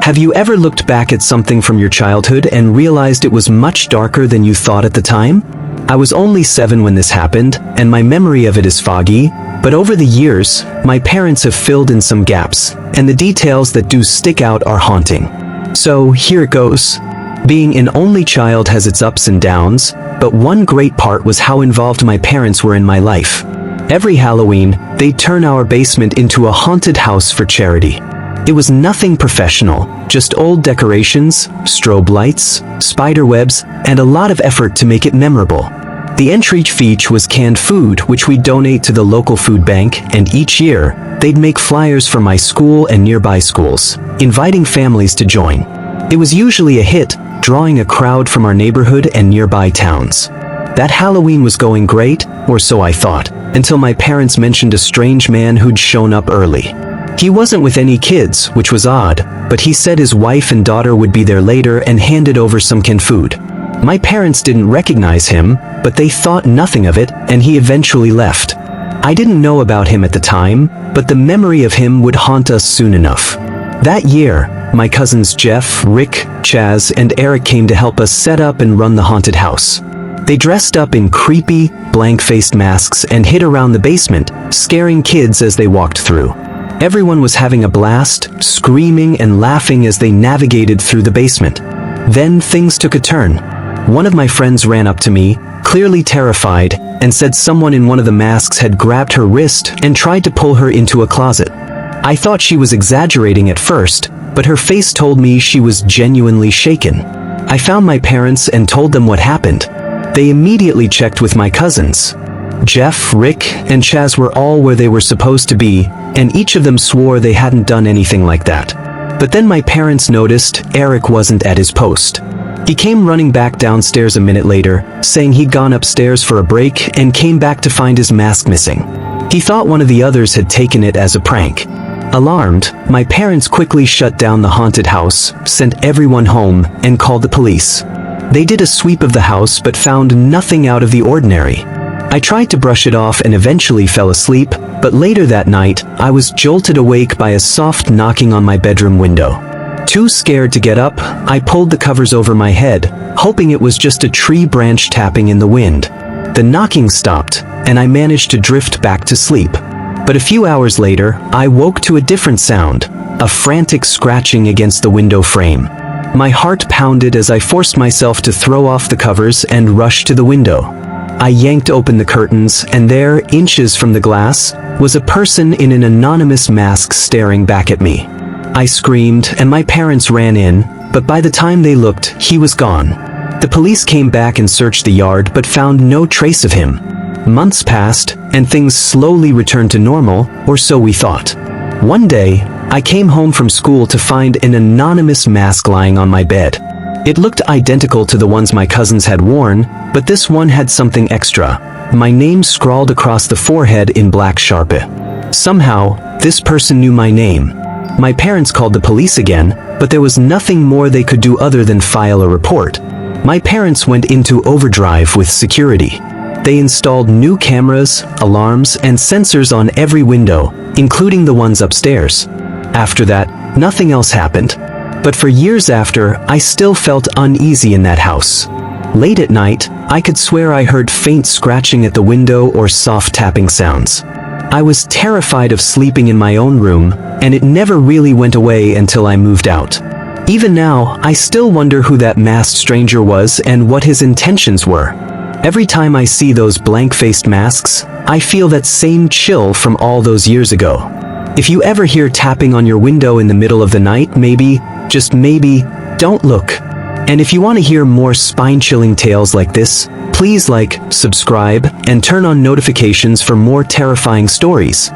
Have you ever looked back at something from your childhood and realized it was much darker than you thought at the time? I was only 7 when this happened, and my memory of it is foggy, but over the years, my parents have filled in some gaps, and the details that do stick out are haunting. So, here it goes. Being an only child has its ups and downs, but one great part was how involved my parents were in my life. Every Halloween, they'd turn our basement into a haunted house for charity. It was nothing professional, just old decorations, strobe lights, spider webs, and a lot of effort to make it memorable. The entry fee was canned food, which we donate to the local food bank, and each year, they'd make flyers for my school and nearby schools, inviting families to join. It was usually a hit, drawing a crowd from our neighborhood and nearby towns. That Halloween was going great, or so I thought, until my parents mentioned a strange man who'd shown up early. He wasn't with any kids, which was odd, but he said his wife and daughter would be there later and handed over some canned food. My parents didn't recognize him, but they thought nothing of it, and he eventually left. I didn't know about him at the time, but the memory of him would haunt us soon enough. That year, my cousins Jeff, Rick, Chaz, and Eric came to help us set up and run the haunted house. They dressed up in creepy, blank-faced masks and hid around the basement, scaring kids as they walked through. Everyone was having a blast, screaming and laughing as they navigated through the basement. Then things took a turn. One of my friends ran up to me, clearly terrified, and said someone in one of the masks had grabbed her wrist and tried to pull her into a closet. I thought she was exaggerating at first, but her face told me she was genuinely shaken. I found my parents and told them what happened. They immediately checked with my cousins. Jeff, Rick, and Chaz were all where they were supposed to be, and each of them swore they hadn't done anything like that. But then my parents noticed Eric wasn't at his post. He came running back downstairs a minute later, saying he'd gone upstairs for a break and came back to find his mask missing. He thought one of the others had taken it as a prank. Alarmed, my parents quickly shut down the haunted house, sent everyone home, and called the police. They did a sweep of the house but found nothing out of the ordinary. I tried to brush it off and eventually fell asleep, but later that night, I was jolted awake by a soft knocking on my bedroom window. Too scared to get up, I pulled the covers over my head, hoping it was just a tree branch tapping in the wind. The knocking stopped, and I managed to drift back to sleep. But a few hours later, I woke to a different sound, a frantic scratching against the window frame. My heart pounded as I forced myself to throw off the covers and rush to the window. I yanked open the curtains, and there, inches from the glass, was a person in an anonymous mask staring back at me. I screamed, and my parents ran in, but by the time they looked, he was gone. The police came back and searched the yard but found no trace of him. Months passed, and things slowly returned to normal, or so we thought. One day, I came home from school to find an anonymous mask lying on my bed. It looked identical to the ones my cousins had worn, but this one had something extra. My name scrawled across the forehead in black Sharpie. Somehow, this person knew my name. My parents called the police again, but there was nothing more they could do other than file a report. My parents went into overdrive with security. They installed new cameras, alarms, and sensors on every window, including the ones upstairs. After that, nothing else happened. But for years after, I still felt uneasy in that house. Late at night, I could swear I heard faint scratching at the window or soft tapping sounds. I was terrified of sleeping in my own room, and it never really went away until I moved out. Even now, I still wonder who that masked stranger was and what his intentions were. Every time I see those blank-faced masks, I feel that same chill from all those years ago. If you ever hear tapping on your window in the middle of the night, maybe, just maybe, don't look. And if you want to hear more spine-chilling tales like this, please like, subscribe, and turn on notifications for more terrifying stories.